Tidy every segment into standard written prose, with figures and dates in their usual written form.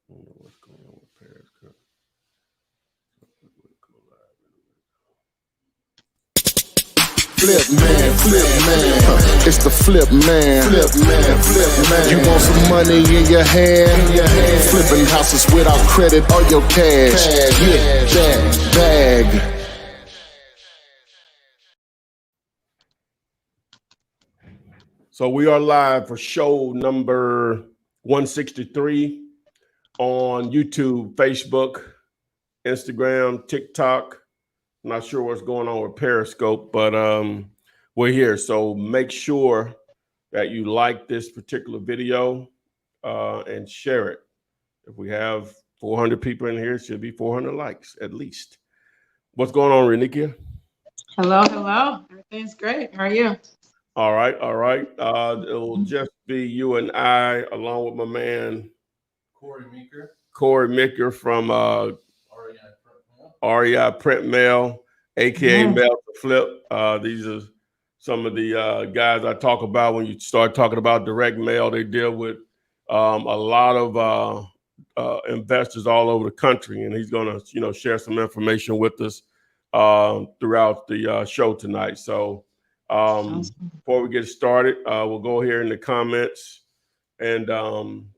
I don't know what's going on with Periscope. Flip man, it's the flip man. You want some money in your hand? Flipping houses without credit or your cash. Get that bag. So we are live for show number 163 on YouTube, Facebook, Instagram, TikTok. I'm not sure what's going on with Periscope, but we're here. So make sure that you like this particular video and share it. If we have 400 people in here, it should be 400 likes at least. What's going on, Renikia? Hello. Everything's great. How are you? All right. It'll just be you and I, along with my man Corey Meeker from REI Print Mail, aka Mail to Flip. These are some of the guys I talk about when you start talking about direct mail. They deal with a lot of investors all over the country, and he's going to share some information with us throughout the show tonight. So before we get started, we'll go here in the comments and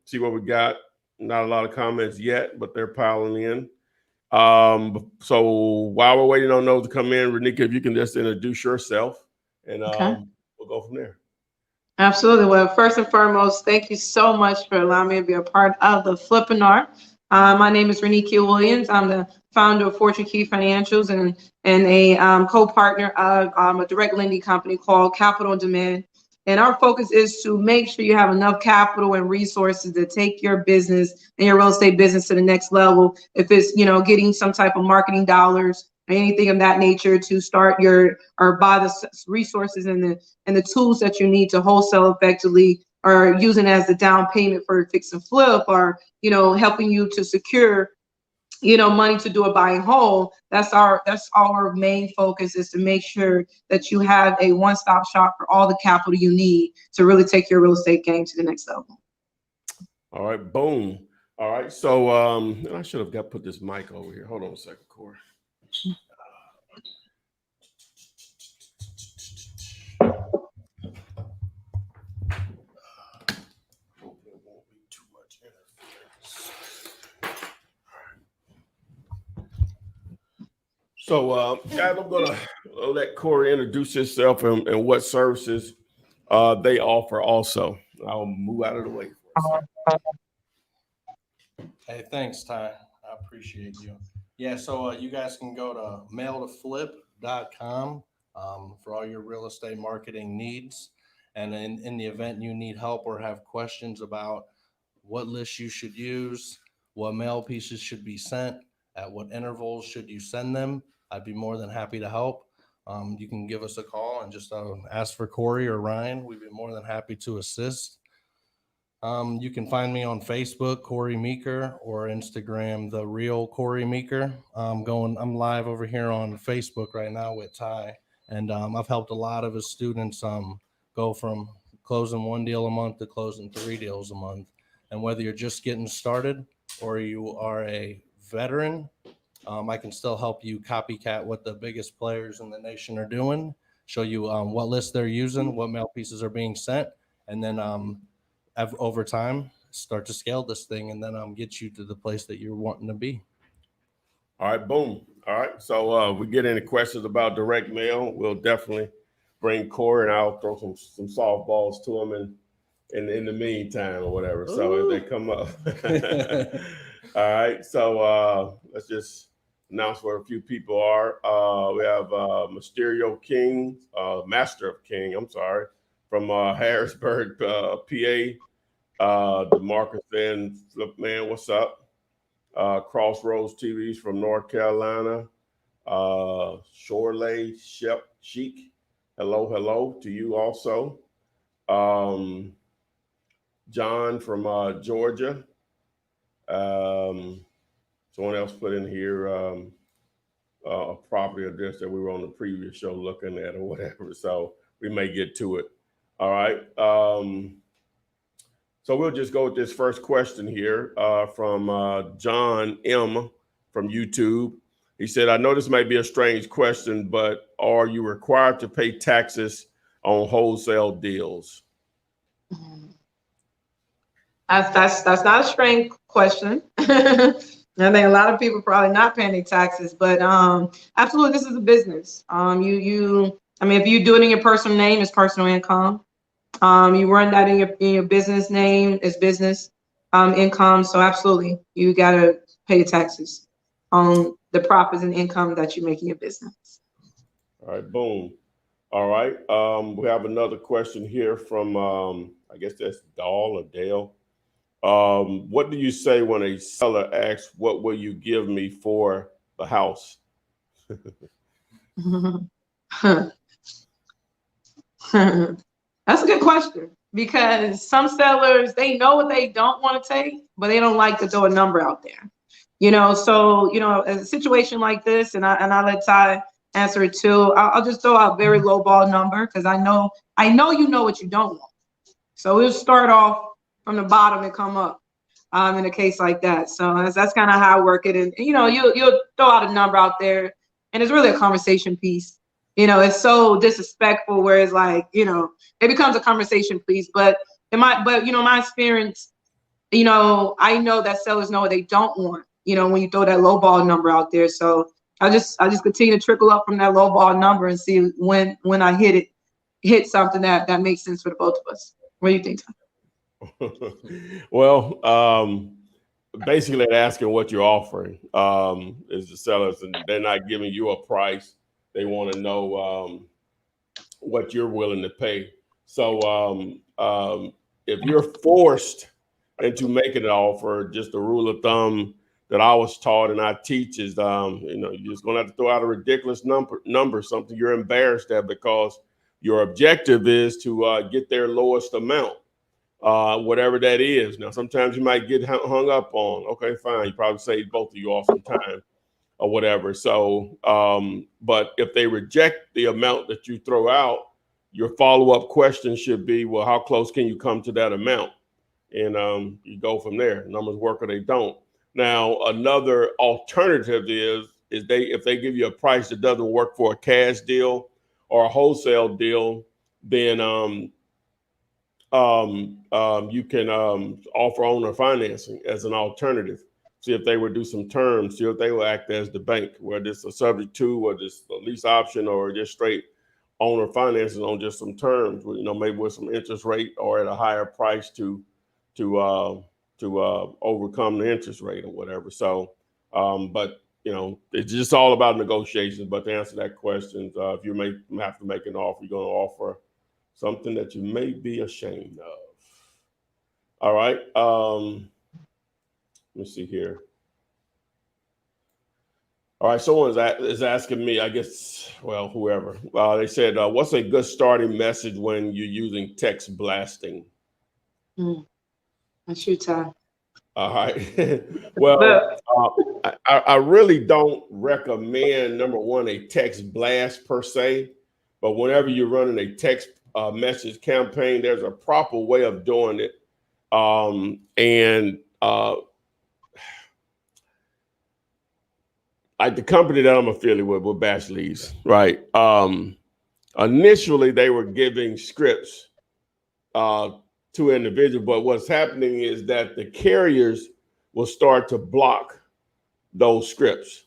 see what we got. Not a lot of comments yet, but they're piling in. So while we're waiting on those to come in, Renika, if you can just introduce yourself, and we'll go from there. Absolutely. Well, first and foremost, thank you so much for allowing me to be a part of the Flippinar. My name is Renikia Williams. I'm the founder of Fortune Key Financials and a co-partner of a direct lending company called Capital Demand. And our focus is to make sure you have enough capital and resources to take your business and your real estate business to the next level. If it's, getting some type of marketing dollars or anything of that nature to start or buy the resources and the tools that you need to wholesale effectively, or using as the down payment for fix and flip, or, helping you to secure money to do a buy and hold. That's our main focus, is to make sure that you have a one-stop shop for all the capital you need to really take your real estate game to the next level. All right, boom. All right, so I should have put this mic over here. Hold on a second, Corey. So, guys, I'm going to let Corey introduce himself and what services they offer also. I'll move out of the way for a second. Hey, thanks, Ty. I appreciate you. Yeah, so you guys can go to mailtoflip.com for all your real estate marketing needs. And in the event you need help or have questions about what lists you should use, what mail pieces should be sent, at what intervals should you send them, I'd be more than happy to help. You can give us a call and just ask for Corey or Ryan. We'd be more than happy to assist. You can find me on Facebook, Corey Meeker, or Instagram, The Real Corey Meeker. I'm live over here on Facebook right now with Ty, and I've helped a lot of his students go from closing 1 deal a month to closing 3 deals a month. And whether you're just getting started or you are a veteran, I can still help you copycat what the biggest players in the nation are doing, show you what lists they're using, what mail pieces are being sent, and then over time start to scale this thing, and then get you to the place that you're wanting to be. All right, boom. All right, so we get any questions about direct mail, we'll definitely bring Corey, and I'll throw some softballs to him in the meantime or whatever. Ooh. So if they come up. All right, so let's just announce where a few people are. We have Master of King, from Harrisburg, PA. DeMarcus Van Flipman, what's up? Crossroads TVs from North Carolina. Shorelay Chic, hello to you also. John from Georgia. Someone else put in here a property address that we were on the previous show looking at or whatever, so we may get to it. All right. So we'll just go with this first question here from John M. from YouTube. He said, I know this may be a strange question, but are you required to pay taxes on wholesale deals? That's not a strange question. I think a lot of people probably not paying their taxes, but absolutely, this is a business. I mean, if you do it in your personal name, it's personal income. You run that in your business name, it's business income. So absolutely, you gotta pay your taxes on the profits and income that you make in your business. All right, boom. All right, we have another question here from I guess that's Dahl or Dale. What do you say when a seller asks, what will you give me for the house? That's a good question, because some sellers, they know what they don't want to take, but they don't like to throw a number out there. So as a situation like this, and I let Ty answer it too, I'll just throw out very low ball number, because I know you know what you don't want. So we'll start off from the bottom and come up in a case like that. So that's kind of how I work it. And you'll throw out a number out there, and it's really a conversation piece. It's so disrespectful, where it's like, it becomes a conversation piece. But my experience, I know that sellers know what they don't want, when you throw that low ball number out there. So I just continue to trickle up from that low ball number and see when I hit something that makes sense for the both of us. What do you think, Tom? Well, basically asking what you're offering is the sellers, and they're not giving you a price. They want to know what you're willing to pay. So if you're forced into making an offer, just a rule of thumb that I was taught and I teach is, you're just going to have to throw out a ridiculous number, something you're embarrassed at, because your objective is to get their lowest amount, whatever that is. Now, sometimes you might get hung up on, okay, fine, you probably saved both of you off some time or whatever. So, but if they reject the amount that you throw out, your follow-up question should be, well, how close can you come to that amount? And you go from there. Numbers work or they don't. Now, another alternative is if they give you a price that doesn't work for a cash deal or a wholesale deal, then you can offer owner financing as an alternative. See if they would do some terms, see if they will act as the bank, whether it's a subject to, or just a lease option, or just straight owner financing on just some terms, maybe with some interest rate or at a higher price to overcome the interest rate or whatever. So, but it's just all about negotiations. But to answer that question, if you have to make an offer, you're going to offer something that you may be ashamed of. All right. Let me see here. All right, someone is asking me, I guess, well, whoever. They said, what's a good starting message when you're using text blasting? That's your time. All right. Well, I really don't recommend, number one, a text blast per se. But whenever you're running a text message campaign, there's a proper way of doing it. The company that I'm affiliated with Bash Leads, right? Initially, they were giving scripts to individuals, but what's happening is that the carriers will start to block those scripts,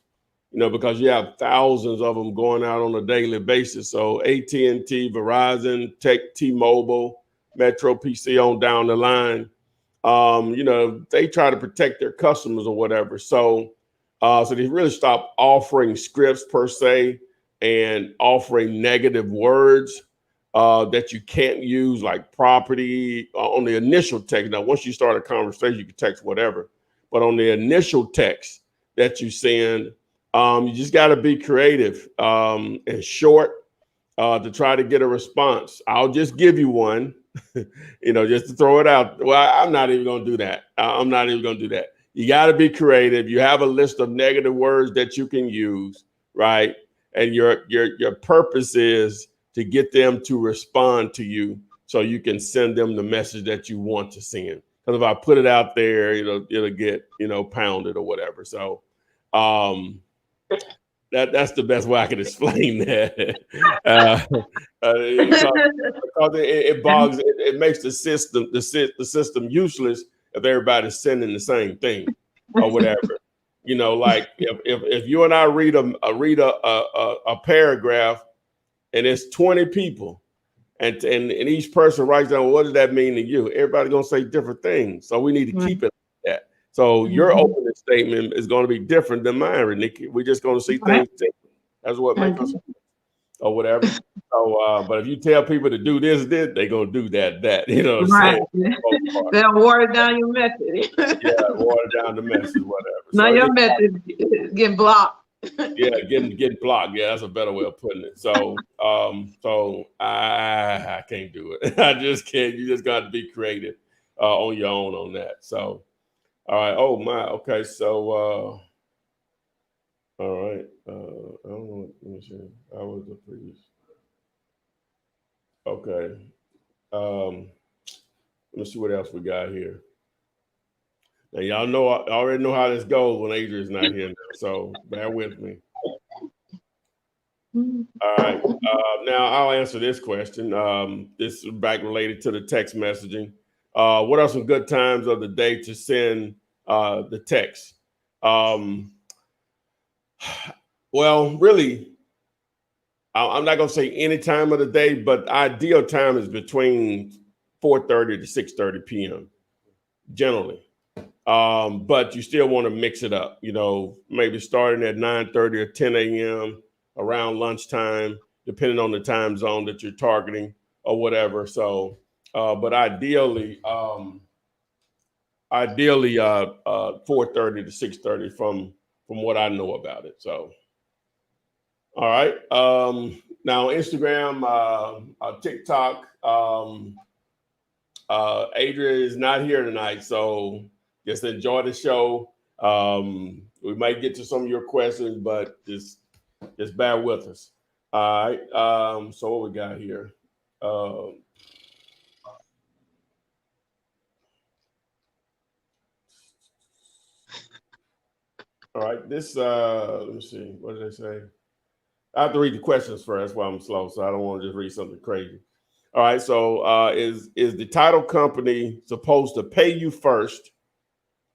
because you have thousands of them going out on a daily basis. So AT&T, Verizon, T-Mobile, Metro, PC on down the line, they try to protect their customers or whatever. So they really stopped offering scripts per se and offering negative words that you can't use, like property, on the initial text. Now, once you start a conversation, you can text whatever. But on the initial text that you send, you just got to be creative and short to try to get a response. I'll just give you one, just to throw it out. Well, I'm not even going to do that. I'm not even going to do that. You got to be creative. You have a list of negative words that you can use, right? And your purpose is to get them to respond to you so you can send them the message that you want to send. because if I put it out there, it'll get pounded or whatever. So that's the best way I can explain that. Because it bogs, it makes the system useless if everybody's sending the same thing or whatever. Like if you and I read a paragraph and it's 20 people and each person writes down, what does that mean to you? Everybody's gonna say different things, so we need to keep it like that. So your opening statement is going to be different than mine, Reniki. We're just going to see things different. That's what makes us or whatever. So, but if you tell people to do this, they're going to do that. What I'm saying? They'll water down your method. Water down the message, whatever. Now your method get blocked. Getting blocked. Yeah, that's a better way of putting it. So, I can't do it. I just can't. You just got to be creative on your own on that. So. All right. Oh my. Okay. So, all right. I don't know. Let me see. I was the previous. Okay. Let me see what else we got here. Now y'all know I already know how this goes when Adrian's not here now, so bear with me. All right. Now I'll answer this question. This is back related to the text messaging. What are some good times of the day to send the text? Well, really, I'm not going to say any time of the day, but ideal time is between 4:30 to 6:30 p.m. generally. But you still want to mix it up, maybe starting at 9:30 or 10 a.m. around lunchtime, depending on the time zone that you're targeting or whatever. So, but ideally 4:30 to 6:30 from what I know about it. So, all right. Now Instagram, TikTok, Adrian is not here tonight, so just enjoy the show. We might get to some of your questions, but just bear with us. All right. So what we got here? All right. This let me see. What did they say? I have to read the questions first. That's why I'm slow, so I don't want to just read something crazy. All right. So is the title company supposed to pay you first,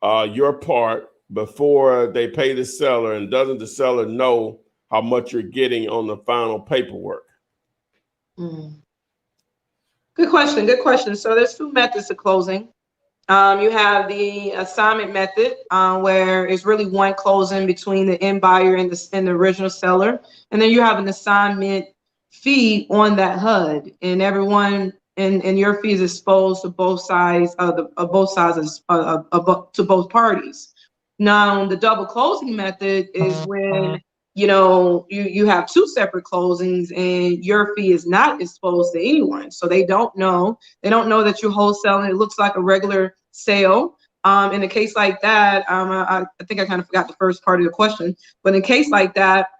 your part, before they pay the seller, and doesn't the seller know how much you're getting on the final paperwork? Good question. Good question. So there's two methods of closing. You have the assignment method, where it's really one closing between the end buyer and the original seller, and then you have an assignment fee on that HUD, and everyone and your fee is exposed to both sides of to both parties. Now, the double closing method is when you have two separate closings and your fee is not exposed to anyone, so they don't know that you're wholesaling. It looks like a regular sale. In a case like that, I think I kind of forgot the first part of the question, but in a case like that,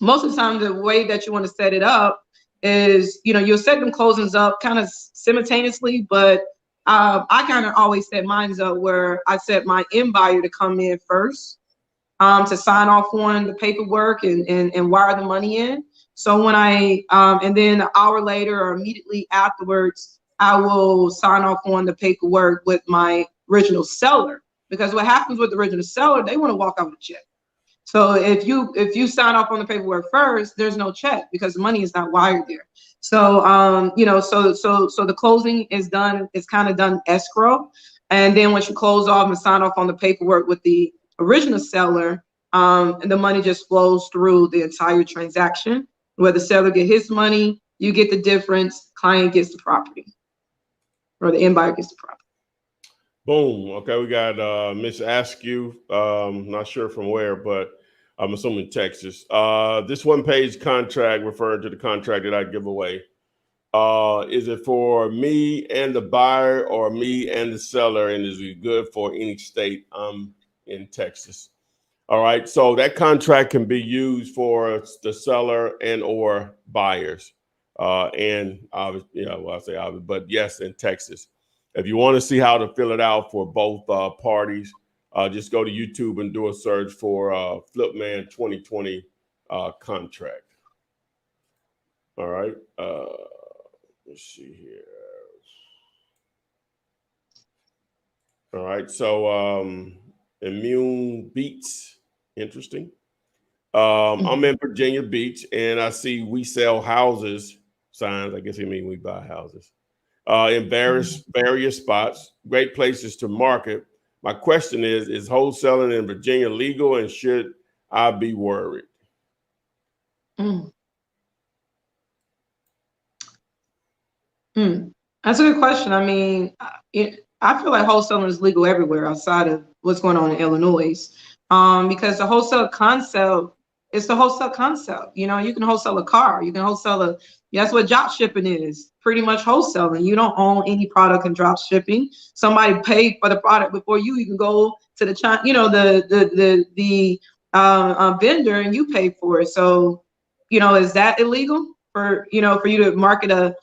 most of the time the way that you want to set it up is you'll set them closings up kind of simultaneously, but I kind of always set mine up where I set my end buyer to come in first, to sign off on the paperwork and wire the money in. So when and then an hour later or immediately afterwards, I will sign off on the paperwork with my original seller, because what happens with the original seller, they want to walk out with a check. So if you sign off on the paperwork first, there's no check because the money is not wired there. So so the closing is done. It's kind of done escrow, and then once you close off and sign off on the paperwork with the original seller, and the money just flows through the entire transaction. Where the seller get his money, you get the difference. Client gets the property, or the end buyer gets the property. Boom. Okay, we got Miss Askew. Not sure from where, but I'm assuming Texas. This one-page contract, referring to the contract that I give away, is it for me and the buyer or me and the seller, and is it good for any state? I'm in Texas. All right, so that contract can be used for the seller and or buyers, and obviously, I say obviously, but yes, in Texas. If you want to see how to fill it out for both parties, just go to YouTube and do a search for Flipman 2020 contract. All right. Let's see here. All right. So Immune Beats, interesting. I'm in Virginia Beach, and I see we sell houses signs. I guess he mean we buy houses in various spots. Great places to market. My question is wholesaling in Virginia legal, and should I be worried? That's a good question. I mean, I feel like wholesaling is legal everywhere outside of what's going on in Illinois, because the wholesale concept is the wholesale concept. You know, you can wholesale a car, you can wholesale that's what drop shipping is, pretty much wholesaling. You don't own any product in drop shipping. Somebody paid for the product before you can go to the vendor and you pay for it. So, you know, is that illegal for you to market a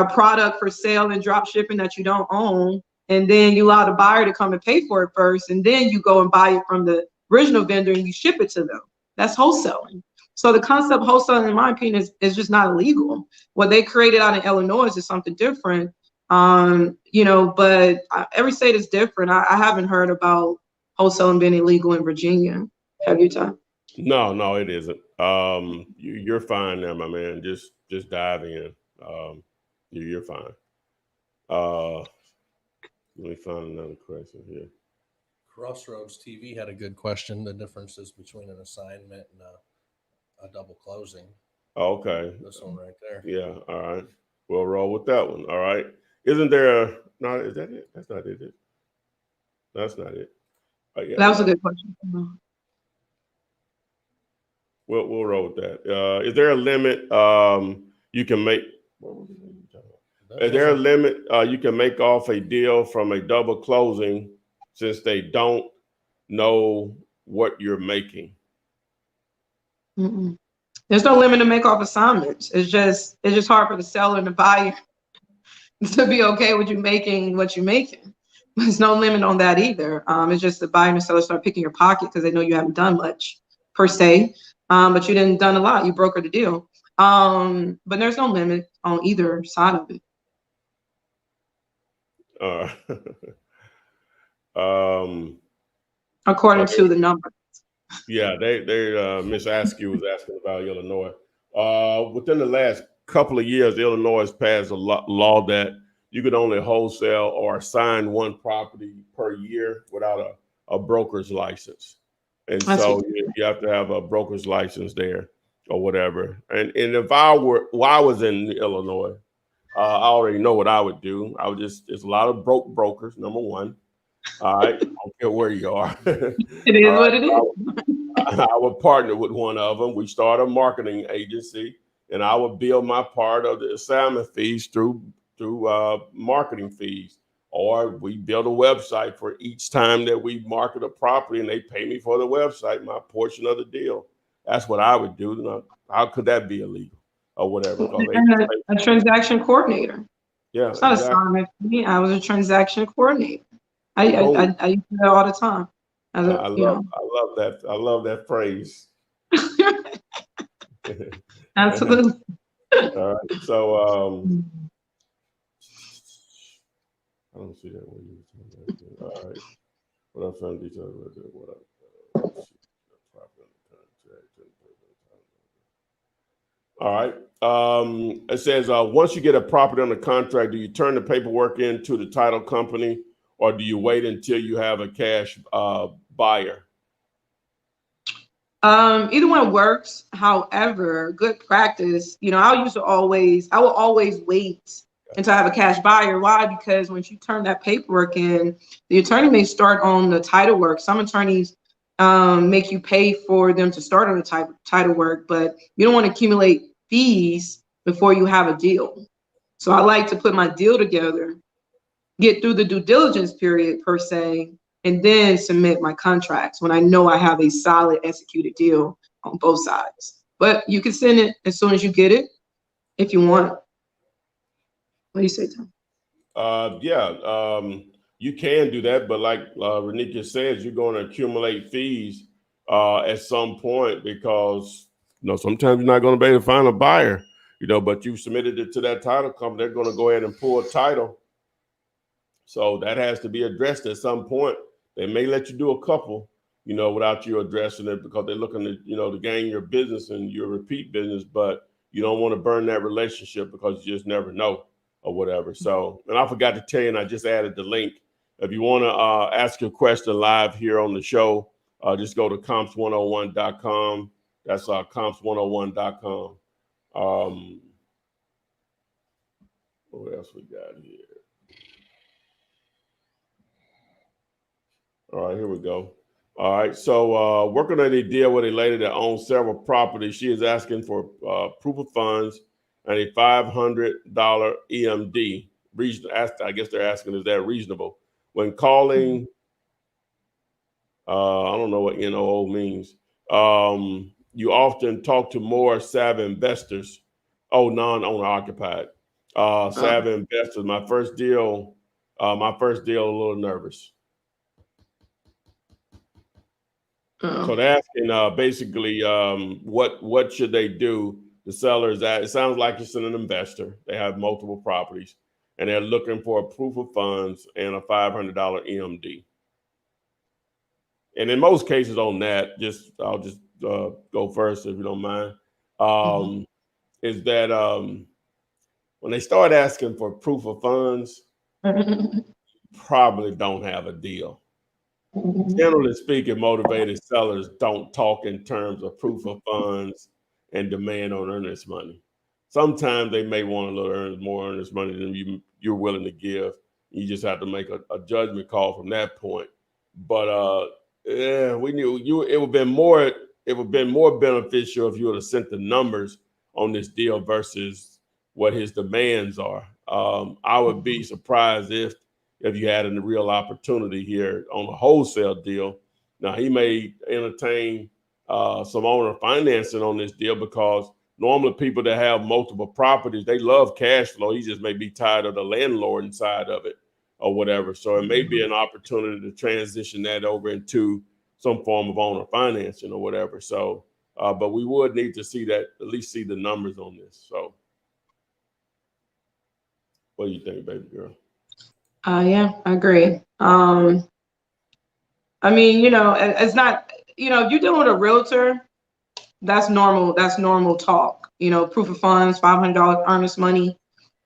product for sale and drop shipping that you don't own, and then you allow the buyer to come and pay for it first, and then you go and buy it from the original vendor and you ship it to them? That's wholesaling. So the concept of wholesaling, in my opinion, is just not illegal. What they created out in Illinois is something different. But every state is different. I haven't heard about wholesaling being illegal in Virginia. Have you, Tom? No, it isn't. You're fine there, my man. Just dive in. You're fine. Let me find another question here. Crossroads TV had a good question. The differences between an assignment and a double closing. Okay. This one right there. Yeah. All right. We'll roll with that one. All right. Isn't there no? Is that it? That's not it. That's not it. Yeah, that was a good question. We'll roll with that. Is there a limit you can make? Is there a limit you can make off a deal from a double closing since they don't know what you're making? There's no limit to make off assignments. It's just hard for the seller and the buyer to be okay with you making what you're making. There's no limit on that either. It's just the buyer and the seller start picking your pocket because they know you haven't done much per se, but you didn't done a lot. You brokered the deal. But there's no limit on either side of it. According to the number. Yeah, they Miss Askew was asking about Illinois. Within the last couple of years, Illinois has passed a law that you could only wholesale or assign one property per year without a broker's license. And so you have to have a broker's license there or whatever. And if I was in Illinois, I already know what I would do. I would there's a lot of brokers, number one. All right, I don't care where you are. It is what it is. I would partner with one of them. We start a marketing agency, and I would bill my part of the assignment fees through marketing fees. Or we build a website for each time that we market a property, and they pay me for the website, my portion of the deal. That's what I would do. Now, how could that be illegal or whatever? A transaction coordinator. Yeah, it's not assignment for me. I was a transaction coordinator. I use that all the time. I love that. I love that phrase. Absolutely. All right. So I don't see that one. All right. What I found details about that. All right. It says once you get a property under contract, do you turn the paperwork into the title company, or do you wait until you have a cash buyer? Either one works. However, good practice, I will always wait until I have a cash buyer. Why? Because once you turn that paperwork in, the attorney may start on the title work. Some attorneys make you pay for them to start on the title work, but you don't want to accumulate fees before you have a deal. So I like to put my deal together, get through the due diligence period per se, and then submit my contracts when I know I have a solid executed deal on both sides. But you can send it as soon as you get it if you want it. What do you say, Tom? Yeah, you can do that, but like Renika says, you're going to accumulate fees at some point because sometimes you're not going to be able to find a buyer. But you submitted it to that title company, they're going to go ahead and pull a title. So that has to be addressed at some point. They may let you do a couple, without you addressing it because they're looking to, to gain your business and your repeat business, but you don't want to burn that relationship because you just never know or whatever. So, and I forgot to tell you, and I just added the link. If you want to ask your question live here on the show, just go to comps101.com. That's comps101.com. What else we got here? All right, here we go. All right, so working on a deal with a lady that owns several properties. She is asking for proof of funds and a $500 EMD. I guess they're asking, is that reasonable? When calling, I don't know what NOO means. You often talk to more savvy investors. Oh, non-owner occupied. Savvy investors. My first deal, a little nervous. So they're asking basically what should they do? The sellers, it sounds like it's an investor. They have multiple properties and they're looking for a proof of funds and a $500 EMD. And in most cases on that, I'll just go first if you don't mind, is that when they start asking for proof of funds, probably don't have a deal. Generally speaking, motivated sellers don't talk in terms of proof of funds and demand on earnest money. Sometimes they may want a little more earnest money than you're willing to give. You just have to make a judgment call from that point. But we knew it would have been more beneficial if you would have sent the numbers on this deal versus what his demands are. I would be surprised if you had a real opportunity here on a wholesale deal. Now, he may entertain some owner financing on this deal because normally people that have multiple properties, they love cash flow. He just may be tired of the landlord side of it or whatever. So it may be an opportunity to transition that over into some form of owner financing or whatever. So, but we would need to see that, at least see the numbers on this. So what do you think, baby girl? Yeah, I agree. I mean, it's not, if you're dealing with a realtor, that's normal. That's normal talk, proof of funds, $500 earnest money,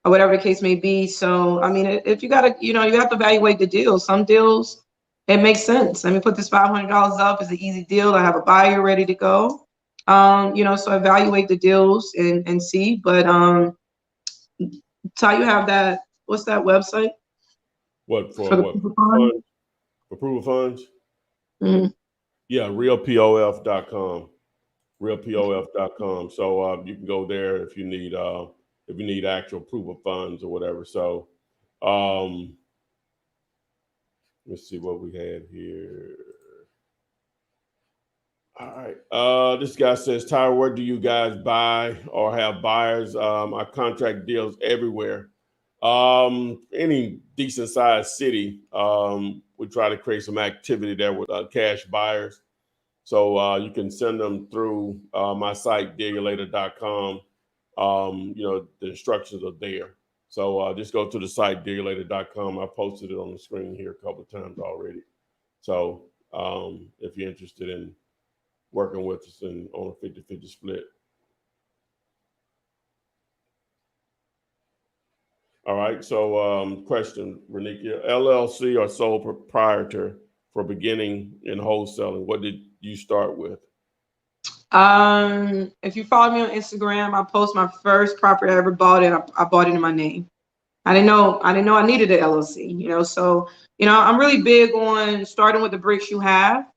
or whatever the case may be. So, I mean, if you got to, you have to evaluate the deal. Some deals, it makes sense. Let me put this $500 up. It's an easy deal. I have a buyer ready to go. So evaluate the deals and see. But Ty, you have that, what's that website? What for the what? proof of funds? For proof of funds? Mm-hmm. Yeah, realpof.com. Realpof.com. So you can go there if you need actual proof of funds or whatever. So let's see what we had here. All right. This guy says, Tyler, where do you guys buy or have buyers? I contract deals everywhere. Any decent sized city, we try to create some activity there with cash buyers. So you can send them through my site, dealyourlater.com. The instructions are there. So just go to the site, dealyourlater.com. I posted it on the screen here a couple of times already. So if you're interested in working with us on a 50-50 split. All right. So question, Renika, LLC or sole proprietor for beginning in wholesaling, what did you start with? If you follow me on Instagram, I post my first property I ever bought it. I bought it in my name. I didn't know I needed an LLC, so, I'm really big on starting with the bricks you have.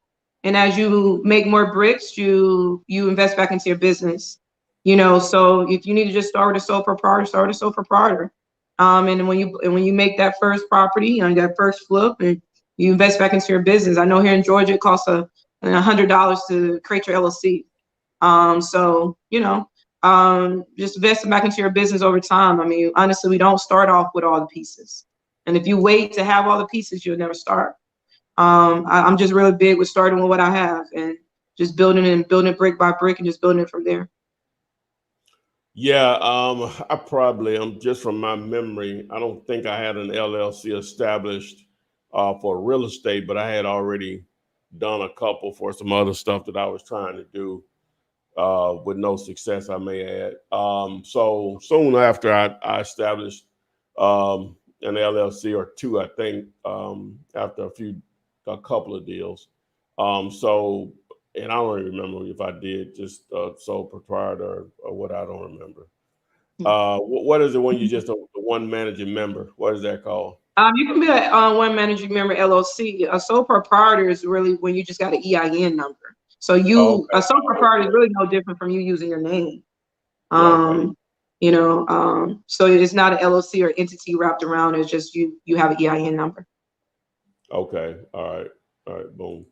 And as you make more bricks, you invest back into your business, so if you need to just start with a sole proprietor, start with a sole proprietor. And when you make that first property, that first flip, and you invest back into your business. I know here in Georgia, it costs $100 to create your LLC. So, just investing back into your business over time. I mean, honestly, we don't start off with all the pieces. And if you wait to have all the pieces, you'll never start. I'm just really big with starting with what I have and just building it brick by brick and just building it from there. Yeah, I probably, just from my memory, I don't think I had an LLC established for real estate, but I had already done a couple for some other stuff that I was trying to do with no success, I may add. So soon after I established an LLC or two, I think, after a couple of deals. And I don't even remember if I did just sole proprietor or what, I don't remember. What is it when you just a one managing member? What is that called? You can be a one managing member LLC. A sole proprietor is really when you just got an EIN number. So a sole proprietor is really no different from you using your name. So it's not an LLC or entity wrapped around. It's just you have an EIN number. Okay. All right. Boom.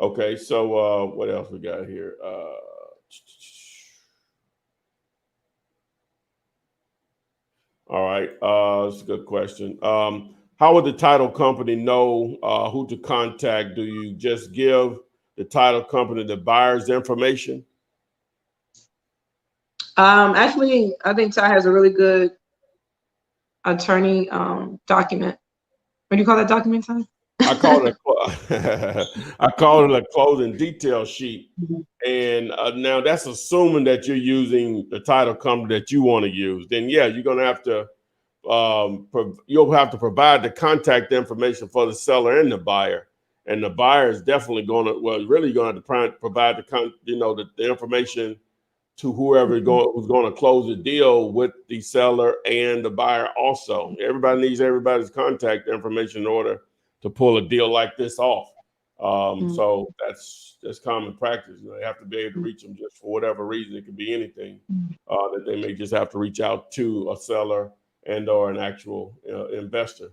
Okay. So what else we got here? All right. That's a good question. How would the title company know who to contact? Do you just give the title company the buyer's information? Actually, I think Ty has a really good attorney document. What do you call that document, Ty? I call it a closing detail sheet. And now that's assuming that you're using the title company that you want to use. Then yeah, you're gonna have to you'll have to provide the contact information for the seller and the buyer. And the buyer is definitely really gonna have to provide the information to whoever who's going to close the deal with the seller and the buyer also. Everybody needs everybody's contact information in order to pull a deal like this off. So that's common practice. They have to be able to reach them just for whatever reason. It could be anything that they may just have to reach out to a seller and or an actual investor.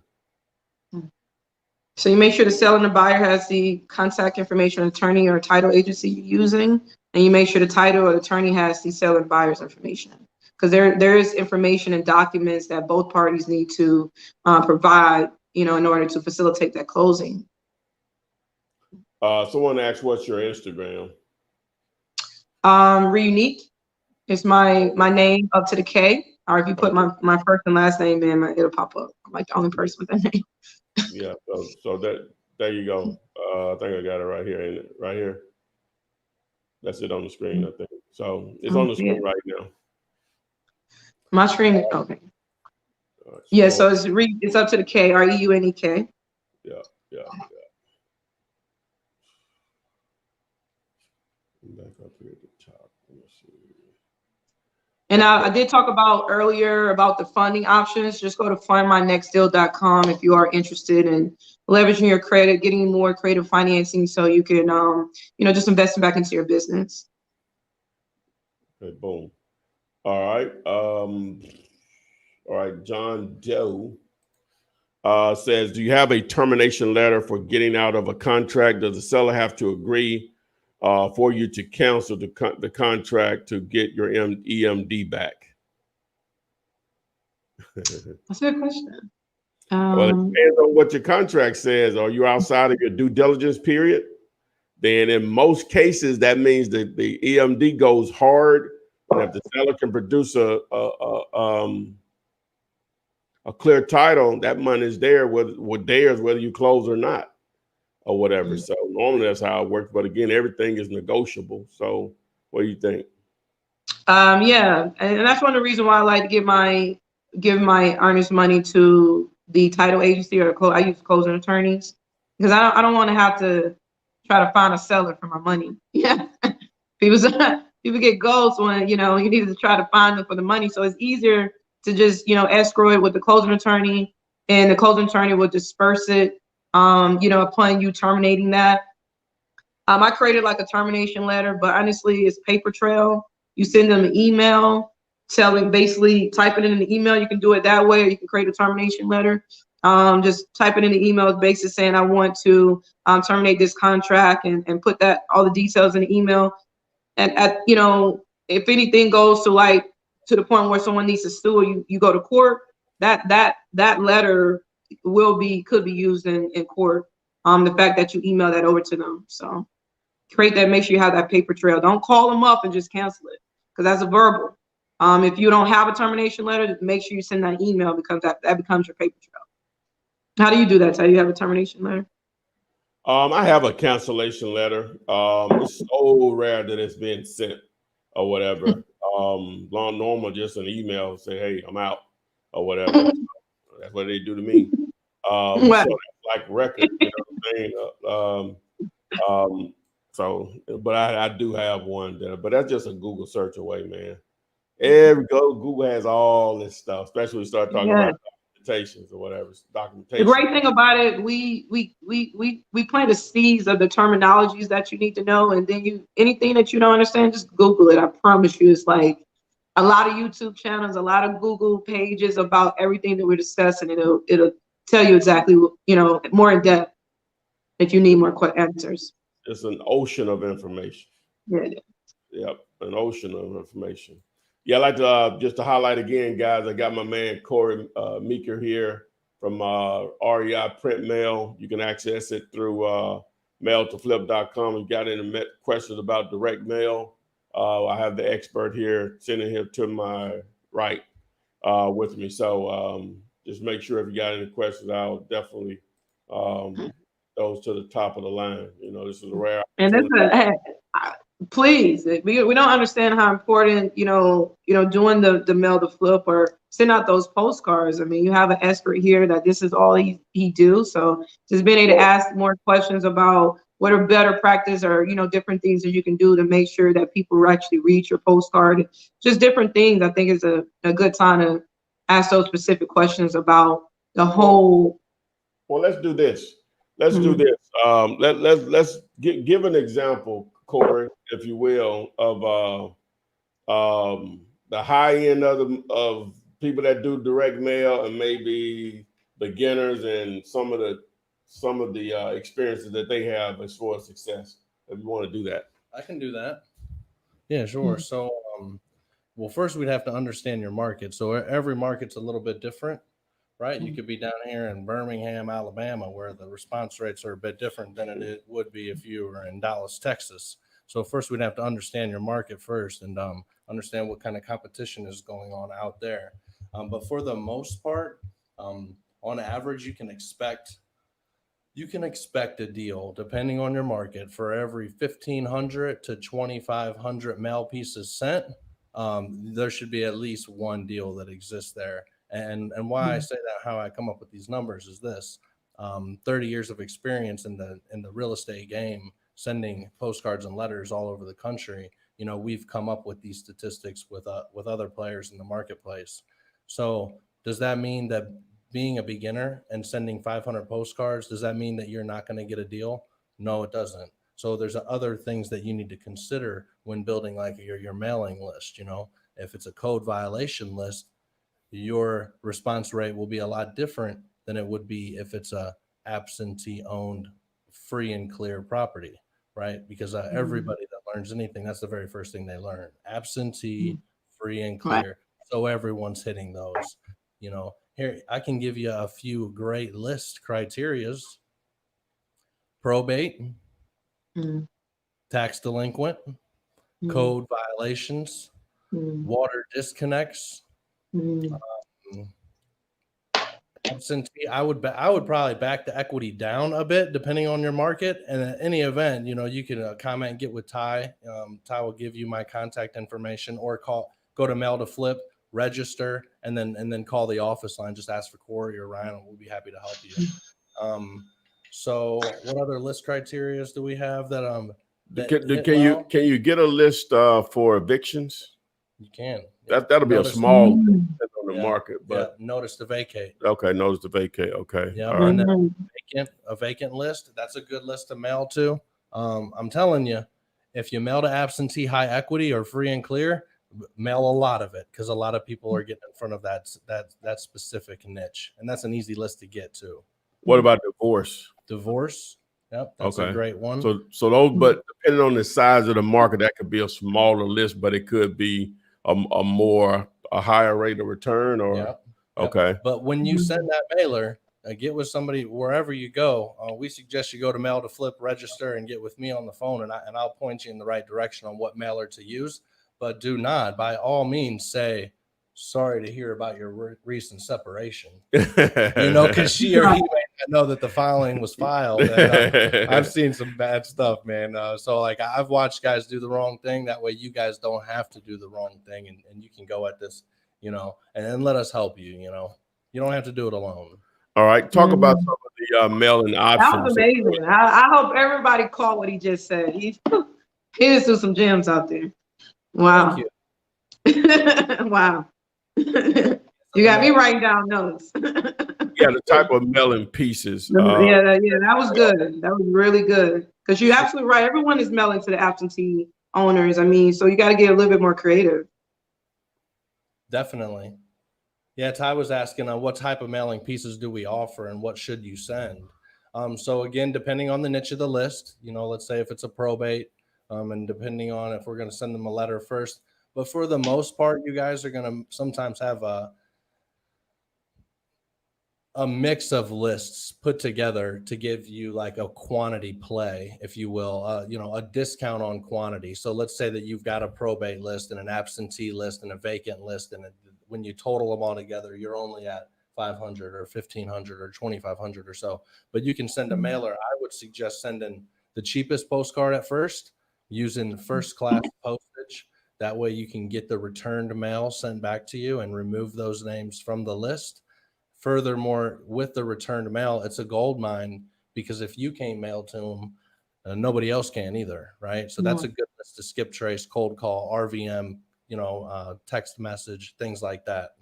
So you make sure the seller and the buyer has the contact information, attorney or title agency you're using, and you make sure the title or the attorney has the seller and buyer's information. Because there is information and documents that both parties need to provide, in order to facilitate that closing. Someone asked, what's your Instagram? Reunique is my name up to the K. Or if you put my first and last name in, it'll pop up. I'm like the only person with that name. Yeah, so there you go. I think I got it right here, ain't it? Right here. That's it on the screen, I think. So it's on the screen right now. My screen, okay. Yeah, so it's up to the K, REUNEK. Yeah. Back up here at the top. Let me see. And I did talk earlier about the funding options. Just go to fundmynextdeal.com if you are interested in leveraging your credit, getting more creative financing so you can, just invest back into your business. Okay, boom. All right. John Doe says, do you have a termination letter for getting out of a contract? Does the seller have to agree for you to cancel the contract to get your EMD back? That's a good question. Well, it depends on what your contract says. Are you outside of your due diligence period? Then in most cases, that means that the EMD goes hard. And if the seller can produce a clear title, that money is there, whether you close or not, or whatever. Mm-hmm. So normally that's how it works. But again, everything is negotiable. So what do you think? Yeah, and that's one of the reasons why I like to give my earnest money to the title agency or I use closing attorneys, because I don't want to have to try to find a seller for my money. Yeah, people get ghosts when you need to try to find them for the money. So it's easier to just escrow it with the closing attorney, and the closing attorney will disperse it. Upon you terminating that. I created like a termination letter, but honestly, it's paper trail. You send them an email, basically type it in the email. You can do it that way, or you can create a termination letter. Just type it in the email, basically saying I want to terminate this contract, and put all the details in the email. And if anything goes to the point where someone needs to sue, you go to court. That letter could be used in court. The fact that you email that over to them. So create that, make sure you have that paper trail. Don't call them up and just cancel it, because that's a verbal. If you don't have a termination letter, make sure you send that email, because that becomes your paper trail. How do you do that? So you have a termination letter? I have a cancellation letter. It's so rare that it's been sent or whatever. Normal, just an email say, "Hey, I'm out," or whatever. So that's what they do to me. So that's like record, you know what I'm saying? So, but I do have one, but that's just a Google search away, man. Google has all this stuff, especially when you start talking about documentations or whatever. Documentation. The great thing about it, we plant the seeds of the terminologies that you need to know, and then anything that you don't understand, just Google it. I promise you, it's like a lot of YouTube channels, a lot of Google pages about everything that we're discussing. It'll tell you exactly, more in depth if you need more answers. It's an ocean of information. Yeah, it is. Yep, an ocean of information. Yeah, I'd like to just to highlight again, guys. I got my man Corey Meeker here from REI Print Mail. You can access it through mailtoflip.com. You got any questions about direct mail? I have the expert here sitting here to my right with me. So just make sure if you got any questions, I'll definitely those to the top of the line. This is a rare. And please, we don't understand how important, doing the mail to flip or send out those postcards. I mean, you have an expert here that this is all he do. So just being able to ask more questions about what are better practice or, different things that you can do to make sure that people actually read your postcard, just different things. I think is a good time to ask those specific questions about the whole. Well, let's do this. Let's do this. Let's give an example, Corey, if you will, of the high end of people that do direct mail and maybe beginners and some of the experiences that they have as far as success. If you want to do that, I can do that. Yeah, sure. So, well, first we'd have to understand your market. So every market's a little bit different. Right. You could be down here in Birmingham, Alabama, where the response rates are a bit different than it would be if you were in Dallas, Texas. So first we'd have to understand your market first and understand what kind of competition is going on out there. But for the most part, on average, you can expect a deal, depending on your market, for every 1,500 to 2,500 mail pieces sent. There should be at least one deal that exists there. And why I say that, how I come up with these numbers is this: 30 years of experience in the real estate game, sending postcards and letters all over the country. We've come up with these statistics with other players in the marketplace. So does that mean that being a beginner and sending 500 postcards, does that mean that you're not going to get a deal? No, it doesn't. So there's other things that you need to consider when building like your mailing list. If it's a code violation list, your response rate will be a lot different than it would be if it's a absentee owned free and clear property, right? Because everybody that learns anything, that's the very first thing they learn: absentee, free and clear. So everyone's hitting those. Here I can give you a few great list criterias: probate, tax delinquent, code violations, water disconnects, absentee. I would probably back the equity down a bit depending on your market. And in any event, you can comment and get with Ty. Ty will give you my contact information, or go to Mail to Flip, register, and then call the office line. Just ask for Corey or Ryan, and we'll be happy to help you. So what other list criteria do we have can you get a list for evictions? You can. That'll be a small on the market, but notice to vacate. Okay, notice to vacate. Okay. Yeah, right. and then a vacant list. That's a good list to mail to. I'm telling you, if you mail to absentee, high equity, or free and clear, mail a lot of it, because a lot of people are getting in front of that specific niche, and that's an easy list to get to. What about divorce? Divorce. Yep, that's a great one. So those, but depending on the size of the market, that could be a smaller list, but it could be a higher rate of return, or okay. But when you send that mailer, get with somebody wherever you go. We suggest you go to Mail to Flip, register, and get with me on the phone, and I'll point you in the right direction on what mailer to use. But do not, by all means, say, sorry to hear about your recent separation. Because she or he may not know that the filing was filed. And, I've seen some bad stuff, man. So like I've watched guys do the wrong thing. That way you guys don't have to do the wrong thing, and you can go at this, and then let us help you. You don't have to do it alone. All right. Talk about some of the mailing options. That was amazing. I hope everybody caught what he just said. He just threw some gems out there. Wow. Thank you. Wow. You got me writing down notes. Yeah, the type of mailing pieces. Yeah, that was good. That was really good. Because you're absolutely right. Everyone is mailing to the absentee owners. I mean, so you got to get a little bit more creative. Definitely. Yeah, Ty was asking what type of mailing pieces do we offer and what should you send? So again, depending on the niche of the list, let's say if it's a probate, and depending on if we're going to send them a letter first. But for the most part, you guys are going to sometimes have a mix of lists put together to give you like a quantity play, if you will, a discount on quantity. So let's say that you've got a probate list and an absentee list and a vacant list, and when you total them all together, you're only at 500 or 1,500 or 2,500 or so. But you can send a mailer. I would suggest sending the cheapest postcard at first, using first class postage. That way you can get the returned mail sent back to you and remove those names from the list. Furthermore, with the returned mail, it's a gold mine, because if you can't mail to them, nobody else can either, right? So that's a good list to skip trace, cold call, RVM, text message, things like that.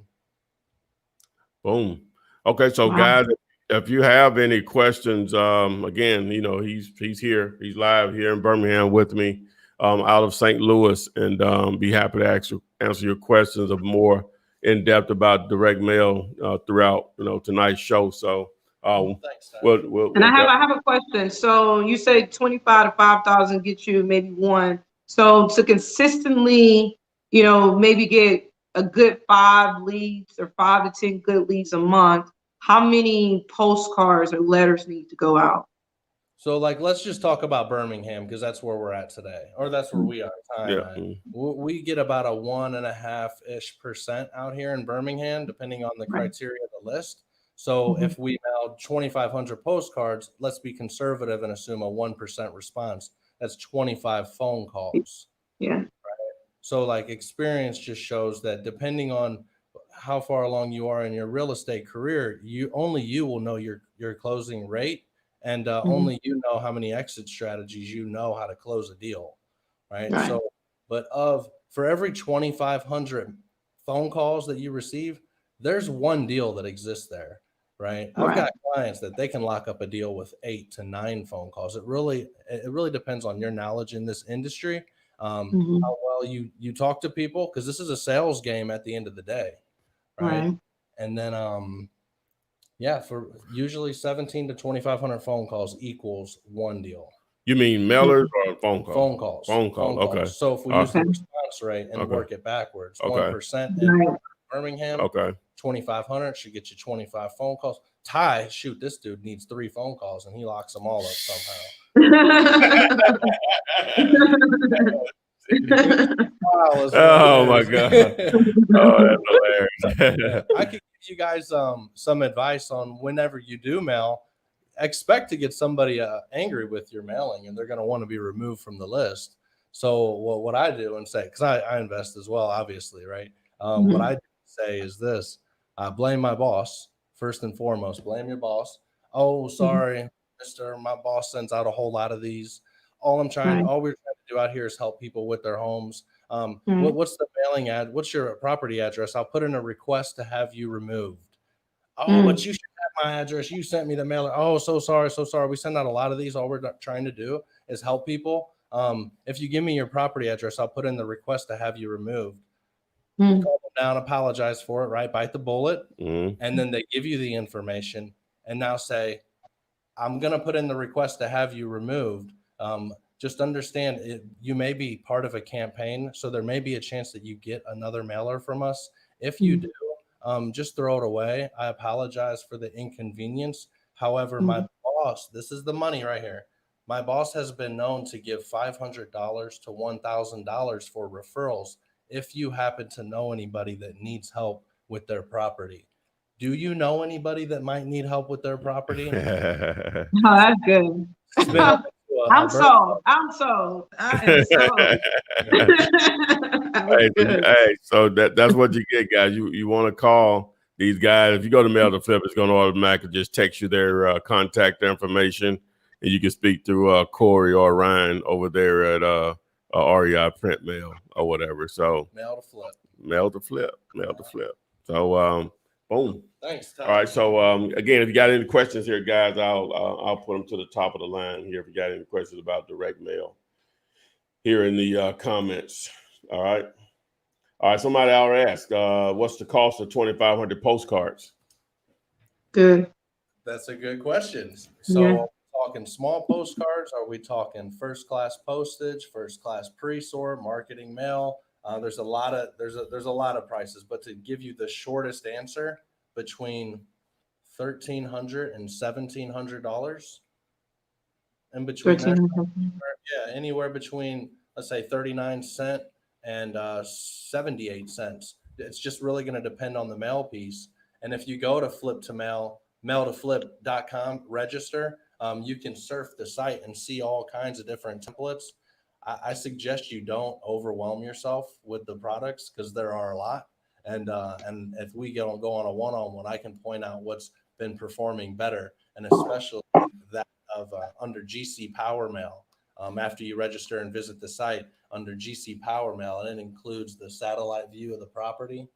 Boom. Okay, so guys, if you have any questions, again, he's here, he's live here in Birmingham with me, out of St. Louis, and be happy to answer your questions of more in depth about direct mail throughout tonight's show. So thanks, and I have a question. So you say 25 to 5,000 get you maybe one. So to consistently, maybe get a good 5 leads or 5 to 10 good leads a month, how many postcards or letters need to go out? So let's just talk about Birmingham, because that's where we're at today, or that's where we are. We get about a 1.5-ish% out here in Birmingham, depending on the criteria of the list. So if we mail 2,500 postcards, let's be conservative and assume a 1% response. That's 25 phone calls. Yeah. Right? So experience just shows that depending on how far along you are in your real estate career, you will know your closing rate. And only you know how many exit strategies how to close a deal, right? So, but for every 2,500 phone calls that you receive, there's one deal that exists there, right? I've got clients that they can lock up a deal with 8 to 9 phone calls. It really depends on your knowledge in this industry, how well you talk to people, because this is a sales game at the end of the day, right? And then for usually 17 to 2,500 phone calls equals one deal. You mean mailers or phone calls? Phone calls. Phone calls. Okay. So if we use the response rate and work it backwards, 1% in Birmingham, 2,500 should get you 25 phone calls. Ty, shoot, this dude needs 3 phone calls and he locks them all up somehow. Oh my God. Oh, that's hilarious. I could give you guys some advice on whenever you do mail, expect to get somebody angry with your mailing, and they're going to want to be removed from the list. So what I do and say, because I invest as well, obviously, right? What I say is this: blame my boss first and foremost. Blame your boss. Oh, sorry, mister, my boss sends out a whole lot of these. All we're trying to do out here is help people with their homes. What's the mailing ad? What's your property address? I'll put in a request to have you removed. Oh, but you should have my address. You sent me the mailer. Oh, so sorry. We send out a lot of these. All we're trying to do is help people. If you give me your property address, I'll put in the request to have you removed. Calm them down, apologize for it, right? Bite the bullet. And then they give you the information and now say, I'm going to put in the request to have you removed. Just understand you may be part of a campaign. So there may be a chance that you get another mailer from us. If you do, just throw it away. I apologize for the inconvenience. However, my boss, this is the money right here. My boss has been known to give $500 to $1,000 for referrals if you happen to know anybody that needs help with their property. Do you know anybody that might need help with their property? Oh, that's good. I'm sold. I'm sold. I am sold. That was good. Hey, so that's what you get, guys. You want to call these guys. If you go to Mail to Flip, it's going to automatically just text you their contact information, and you can speak through Corey or Ryan over there at REI Print Mail or whatever. So Mail to Flip. Mail to Flip. Mail to Flip. So boom. Thanks, Tom. All right. So again, if you got any questions here, guys, I'll put them to the top of the line here. If you got any questions about direct mail, here in the comments. All right. All right. Somebody already asked, what's the cost of 2,500 postcards? Good. That's a good question. So are we talking small postcards? Are we talking first class postage, first class pre-sort, marketing mail? There's a lot of prices, but to give you the shortest answer, between $1,300 and $1,700, in between that, anywhere between, let's say, 39 cents and 78 cents. It's just really going to depend on the mail piece. And if you go to mail-to-flip.com, register, you can surf the site and see all kinds of different templates. I suggest you don't overwhelm yourself with the products because there are a lot. And if we go on a one-on-one, I can point out what's been performing better, and especially that of under GC Power Mail. After you register and visit the site under GC Power Mail, and it includes the satellite view of the property.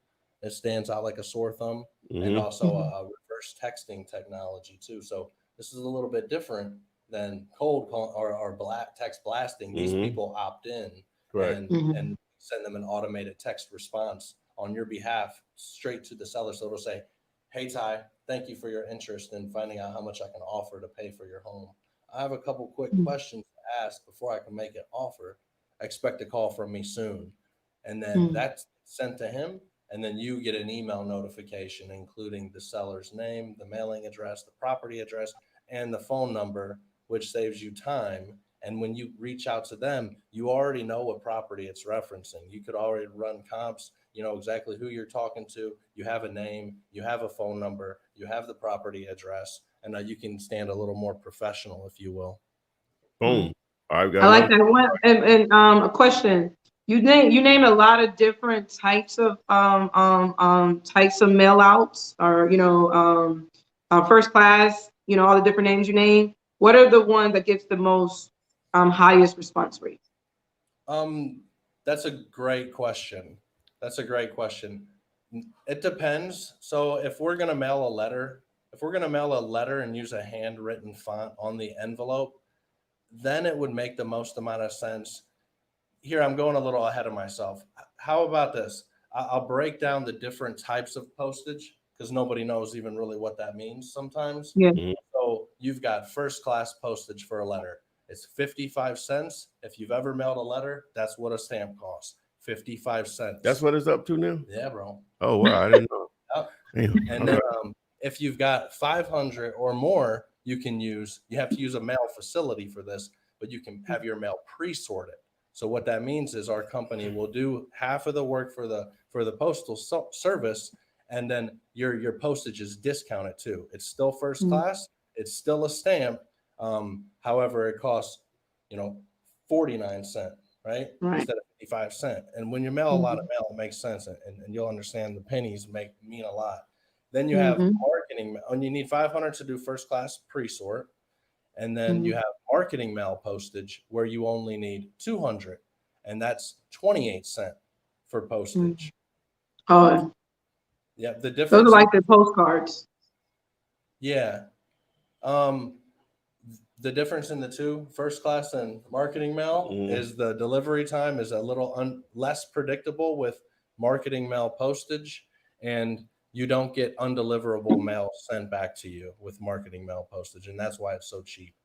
It stands out like a sore thumb, and also a reverse texting technology too. So this is a little bit different than cold call or black text blasting. These people opt in and send them an automated text response on your behalf straight to the seller. So it'll say, "Hey, Ty, thank you for your interest in finding out how much I can offer to pay for your home. I have a couple quick questions to ask before I can make an offer. Expect a call from me soon." And then that's sent to him. And then you get an email notification, including the seller's name, the mailing address, the property address, and the phone number, which saves you time. And when you reach out to them, you already know what property it's referencing. You could already run comps. You know exactly who you're talking to. You have a name, you have a phone number, you have the property address, and you can stand a little more professional, if you will. Boom. I like that one. And a question. You name a lot of different types of mail outs, or first class, all the different names you name. What are the ones that gets the most highest response rate? That's a great question. It depends. So if we're going to mail a letter and use a handwritten font on the envelope, then it would make the most amount of sense. Here, I'm going a little ahead of myself. How about this? I'll break down the different types of postage because nobody knows even really what that means sometimes. Yeah. So you've got first class postage for a letter. It's 55 cents. If you've ever mailed a letter, that's what a stamp costs. 55 cents. That's what it's up to now? Yeah, bro. Oh, wow. I didn't know. And then if you've got 500 or more, you have to use a mail facility for this, but you can have your mail pre-sorted. So what that means is our company will do half of the work for the postal service, and then your postage is discounted too. It's still first class. It's still a stamp. However, it costs 49 cents, right? Instead of 55 cents. And when you mail a lot of mail, it makes sense, and you'll understand the pennies mean a lot. Then you have marketing mail, and you need 500 to do first class pre-sort. And then you have marketing mail postage where you only need 200, and that's 28 cents for postage. Oh, yeah. The difference. Those are like the postcards. Yeah. The difference in the two, first class and marketing mail, is the delivery time is a little less predictable with marketing mail postage, and you don't get undeliverable mail sent back to you with marketing mail postage, and that's why it's so cheap.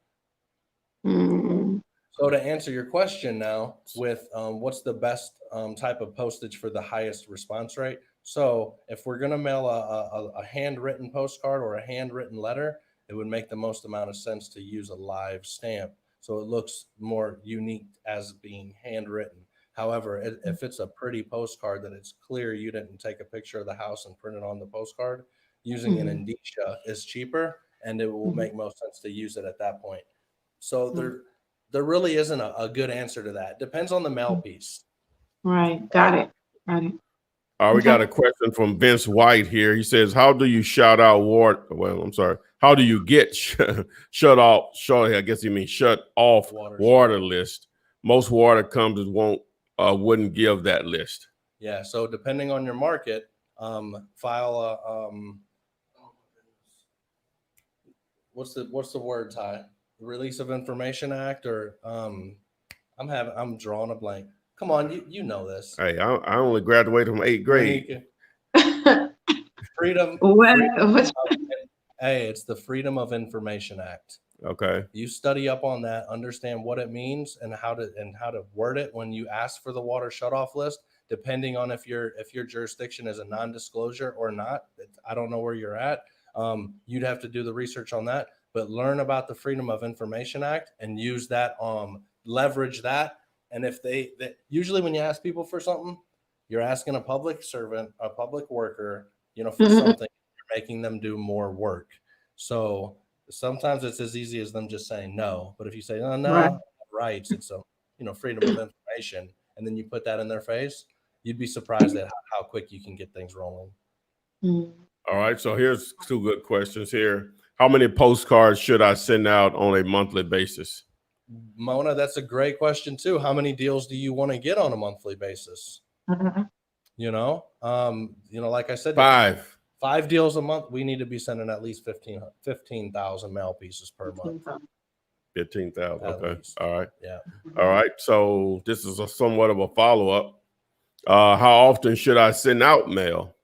So to answer your question now with what's the best type of postage for the highest response rate, So if we're going to mail a handwritten postcard or a handwritten letter, it would make the most amount of sense to use a live stamp. So it looks more unique as being handwritten. However, if it's a pretty postcard that it's clear you didn't take a picture of the house and print it on the postcard, using an indicia is cheaper, and it will make most sense to use it at that point. So there really isn't a good answer to that. Depends on the mail piece. Right. Got it. Got it. We got a question from Vince White here. He says, how do you shout out how do you get shut off? I guess he means shut off water list. Most water companies wouldn't give that list. Yeah. So depending on your market, file a what's the word, Ty? Release of Information Act, or I'm drawing a blank. Come on, you know this. Hey, I only graduated from 8th grade. Freedom. Hey, it's the Freedom of Information Act. Okay. You study up on that, understand what it means and how to word it when you ask for the water shutoff list, depending on if your jurisdiction is a non-disclosure or not. I don't know where you're at. You'd have to do the research on that, but learn about the Freedom of Information Act and use that, leverage that. And if usually when you ask people for something, you're asking a public servant, a public worker, for something, you're making them do more work. So sometimes it's as easy as them just saying no. But if you say, oh, no, rights, it's freedom of information, and then you put that in their face, you'd be surprised at how quick you can get things rolling. All right. So here's 2 good questions here. How many postcards should I send out on a monthly basis? Mona, that's a great question too. How many deals do you want to get on a monthly basis? Like I said, 5 deals a month. We need to be sending at least 15,000 mail pieces per month. 15,000. Okay. All right. Yeah. All right. So this is somewhat of a follow-up. How often should I send out mail?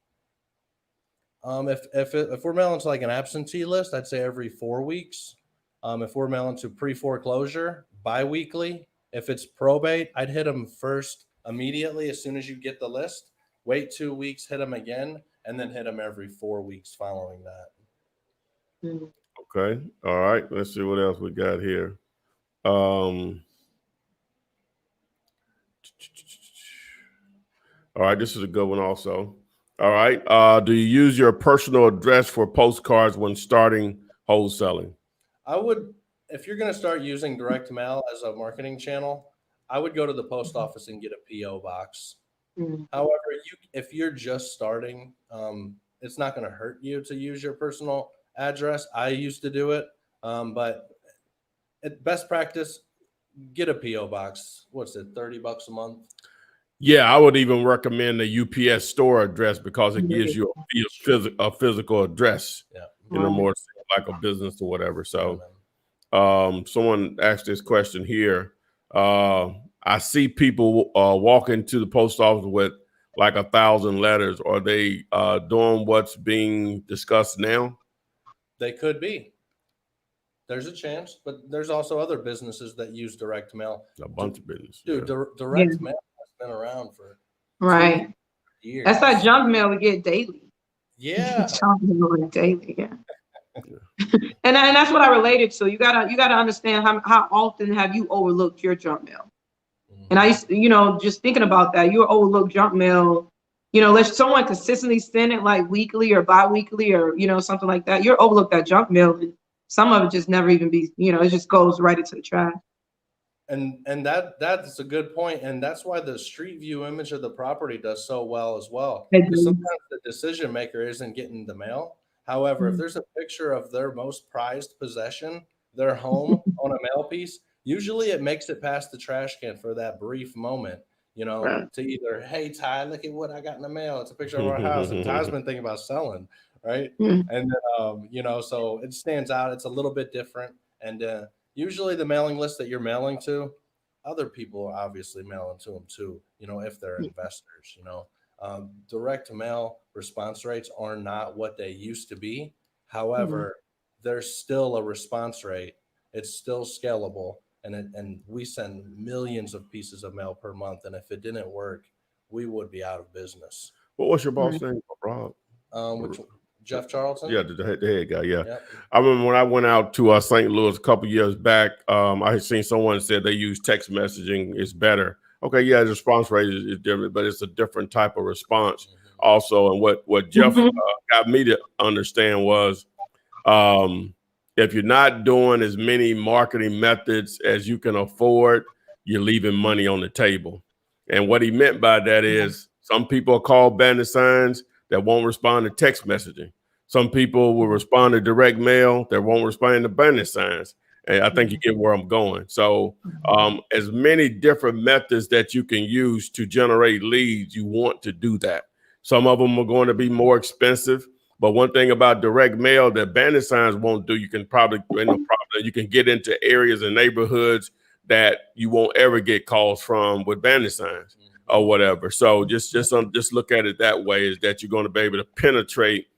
If we're mailing to like an absentee list, I'd say every 4 weeks. If we're mailing to pre-foreclosure, bi-weekly. If it's probate, I'd hit them first immediately as soon as you get the list. Wait 2 weeks, hit them again, and then hit them every 4 weeks following that. Okay. All right. Let's see what else we got here. All right. This is a good one also. All right. Do you use your personal address for postcards when starting wholesaling? I would, if you're going to start using direct mail as a marketing channel, I would go to the post office and get a PO box. However, if you're just starting, it's not going to hurt you to use your personal address. I used to do it, but best practice, get a PO box. What's it, $30 a month? Yeah, I would even recommend the UPS store address because it gives you a physical address, more like a business or whatever. So someone asked this question here. I see people walk into the post office with like 1,000 letters. Are they doing what's being discussed now? They could be. There's a chance, but there's also other businesses that use direct mail. A bunch of businesses. Dude, direct mail has been around for years. That's that junk mail we get daily. Yeah. Junk mail daily, yeah. And that's what I related to. You gotta understand how often have you overlooked your junk mail. And I used to, just thinking about that, you overlook junk mail, let someone consistently send it like weekly or bi-weekly or, something like that. You're overlook that junk mail, and some of it just never even be, it just goes right into the trash. And that's a good point. And that's why the street view image of the property does so well as well. Because sometimes the decision maker isn't getting the mail. However, if there's a picture of their most prized possession, their home on a mail piece, usually it makes it past the trash can for that brief moment, to either, hey, Ty, look at what I got in the mail. It's a picture of our house. And Ty's been thinking about selling, right? And then, so it stands out. It's a little bit different. And usually the mailing list that you're mailing to, other people are obviously mailing to them too, if they're investors, direct mail response rates are not what they used to be. However, there's still a response rate. It's still scalable. And we send millions of pieces of mail per month. And if it didn't work, we would be out of business. What's your boss name, Rob? Which one? Jeff Charlton? Yeah, the head guy. Yeah. Yep. I remember when I went out to St. Louis a couple years back, I had seen someone said they use text messaging is better. Okay, yeah, the response rate is different, but it's a different type of response also. And what Jeff got me to understand was if you're not doing as many marketing methods as you can afford, you're leaving money on the table. And what he meant by that is some people are called bandit signs that won't respond to text messaging. Some people will respond to direct mail that won't respond to bandit signs. And I think you get where I'm going. So as many different methods that you can use to generate leads, you want to do that. Some of them are going to be more expensive. But one thing about direct mail that bandit signs won't do, you can you can get into areas and neighborhoods that you won't ever get calls from with bandit signs or whatever. So just look at it that way, is that you're going to be able to penetrate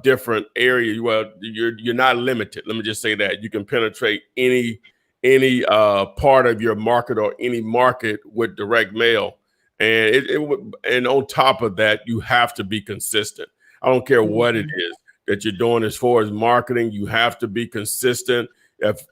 different areas. Well, you're not limited. Let me just say that you can penetrate any part of your market or any market with direct mail. And and on top of that, you have to be consistent. I don't care what it is that you're doing as far as marketing. You have to be consistent. If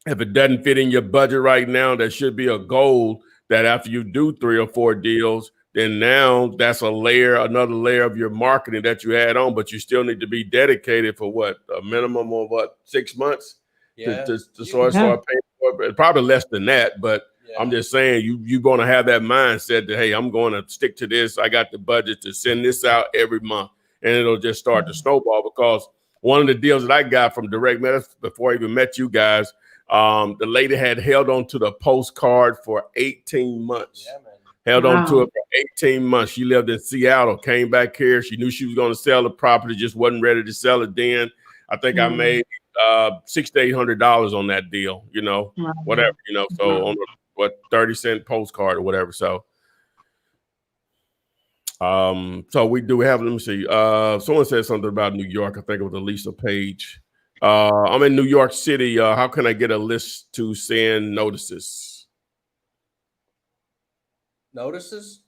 it doesn't fit in your budget right now, there should be a goal that after you do 3 or 4 deals, then now that's another layer of your marketing that you add on, but you still need to be dedicated for a minimum of 6 months to start paying for it. Probably less than that, but I'm just saying you're going to have that mindset that, hey, I'm going to stick to this. I got the budget to send this out every month, and it'll just start to snowball. Because one of the deals that I got from direct mail before I even met you guys, the lady had held on to the postcard for 18 months. Yeah, man. Held on to it for 18 months. She lived in Seattle, came back here. She knew she was going to sell the property, just wasn't ready to sell it then. I think I made $600 to $800 on that deal, whatever, so on 30-cent postcard or whatever. So we have, let me see. Someone said something about New York. I think it was Lisa Page. I'm in New York City. How can I get a list to send notices? Notices?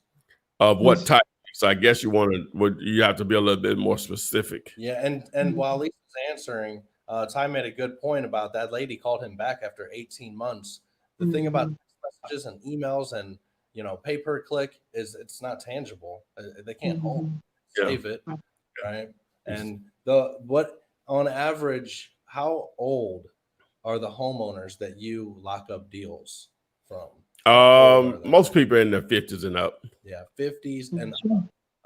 Of what type? So I guess you have to be a little bit more specific. Yeah, and while Lisa's answering, Ty made a good point about that lady called him back after 18 months. The thing about messages and emails and pay-per-click is it's not tangible. They can't save it, right? And on average, how old are the homeowners that you lock up deals from? Most people in their 50s and up. Yeah, 50s and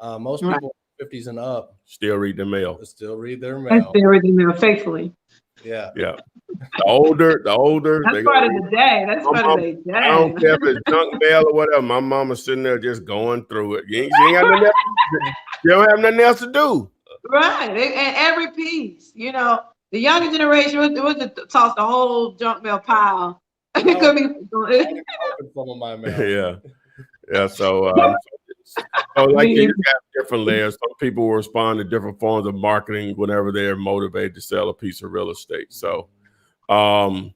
up. Most people 50s and up still read their mail. Still read their mail. Still read their mail faithfully. Yeah. The older. That's part of the day. That's part of the day. I don't care if it's junk mail or whatever. My mama's sitting there just going through it. You don't have nothing else to do. Right. And every piece, the younger generation would just toss the whole junk mail pile. It could be some of my mail. Yeah. So like you have different layers. Some people will respond to different forms of marketing whenever they're motivated to sell a piece of real estate. So what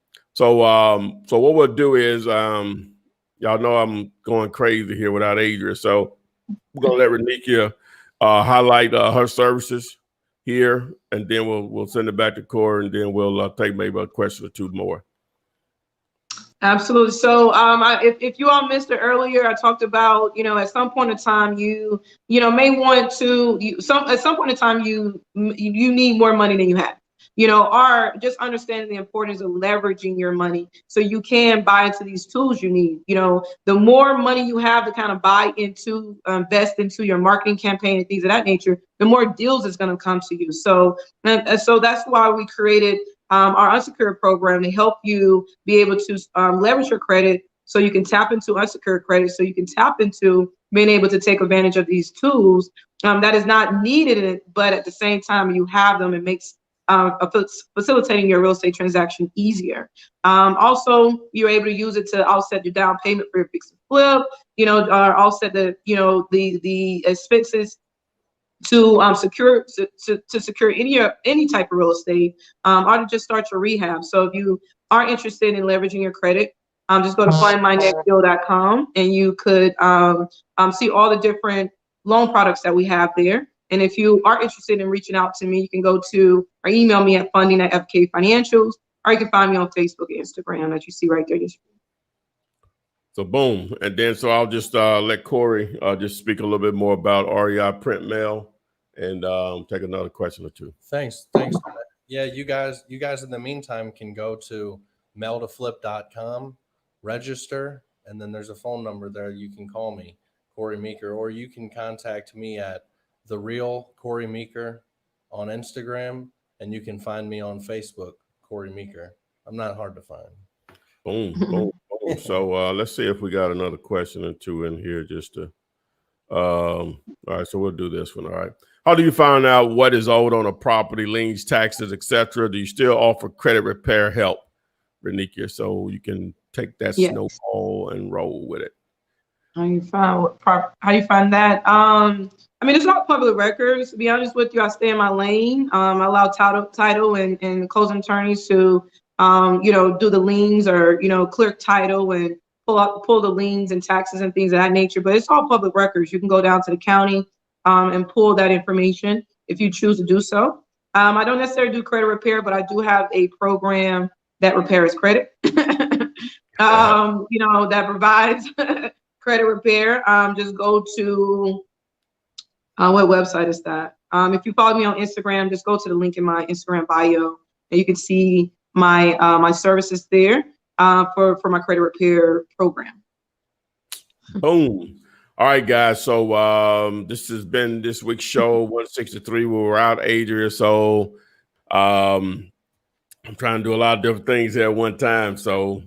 we'll do is, y'all know I'm going crazy here without Adria. So we're gonna let Renika highlight her services here, and then we'll send it back to Corey, and then we'll take maybe a question or two more. Absolutely. So if you all missed it earlier, I talked about, at some point in time, you may want to, at some point in time, you need more money than you have, or just understanding the importance of leveraging your money so you can buy into these tools you need. The more money you have to kind of buy into, invest into your marketing campaign and things of that nature, the more deals is going to come to you. So that's why we created our unsecured program to help you be able to leverage your credit so you can tap into unsecured credit, so you can tap into being able to take advantage of these tools that is not needed, but at the same time you have them. It makes facilitating your real estate transaction easier. Also, you're able to use it to offset your down payment for your fix and flip, or offset the expenses to secure any type of real estate, or to just start your rehab. So if you are interested in leveraging your credit, just go to findmynextdeal.com, and you could see all the different loan products that we have there. And if you are interested in reaching out to me, you can go to or email me at funding@FK Financials, or you can find me on Facebook and Instagram that you see right there. So boom. And then so I'll just let Corey just speak a little bit more about REI print mail and take another question or two. Thanks. Yeah, you guys in the meantime can go to mailtoflip.com, register, and then there's a phone number there. You can call me, Corey Meeker, or you can contact me at The Real Corey Meeker on Instagram, and you can find me on Facebook, Corey Meeker. I'm not hard to find. Boom, boom, boom. So let's see if we got another question or two in here just to, all right, so we'll do this one, all right. How do you find out what is owed on a property, liens, taxes, etc.? Do you still offer credit repair help, Renika? So you can take that snowball and roll with it. How you find that? I mean, it's all public records. To be honest with you, I stay in my lane. I allow title and closing attorneys to, do the liens or, clear title and pull the liens and taxes and things of that nature. But it's all public records. You can go down to the county and pull that information if you choose to do so. I don't necessarily do credit repair, but I do have a program that repairs credit, that provides credit repair. Just go to, what website is that? If you follow me on Instagram, just go to the link in my Instagram bio, and you can see my my services there for my credit repair program. Boom. All right, guys. So this has been this week's show 163. We were out Adria, so I'm trying to do a lot of different things here at one time. So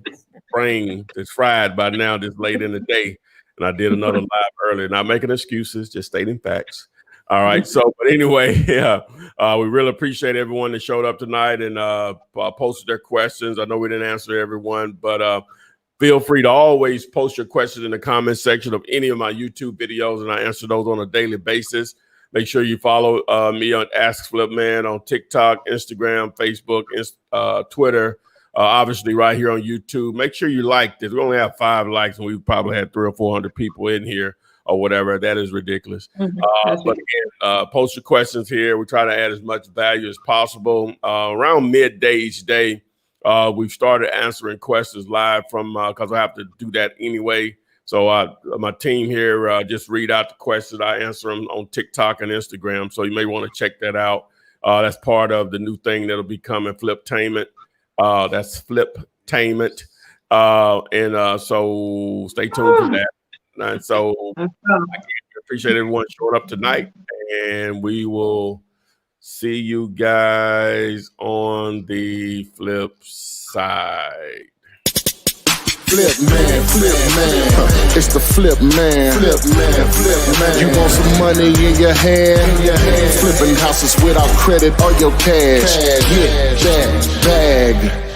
brain is fried by now, this late in the day. And I did another live earlier. Not making excuses, just stating facts. All right. So, but anyway, we really appreciate everyone that showed up tonight and posted their questions. I know we didn't answer everyone, but feel free to always post your questions in the comment section of any of my YouTube videos, and I answer those on a daily basis. Make sure you follow me on Ask Flipman on TikTok, Instagram, Facebook, Twitter. Obviously, right here on YouTube. Make sure you like this. We only have 5 likes, and we probably had 300 or 400 people in here or whatever. That is ridiculous. But again, post your questions here. We try to add as much value as possible. Around midday each day, we've started answering questions live from because I have to do that anyway. So my team here just read out the questions. I answer them on TikTok and Instagram. So you may want to check that out. That's part of the new thing that'll be coming, Fliptainment. That's Fliptainment. So stay tuned for that. And so I appreciate everyone showing up tonight, and we will see you guys on the flip side. Flip man, it's the flip man. Flip man. You want some money in your hand? Flipping houses without credit or your cash. Get that bag.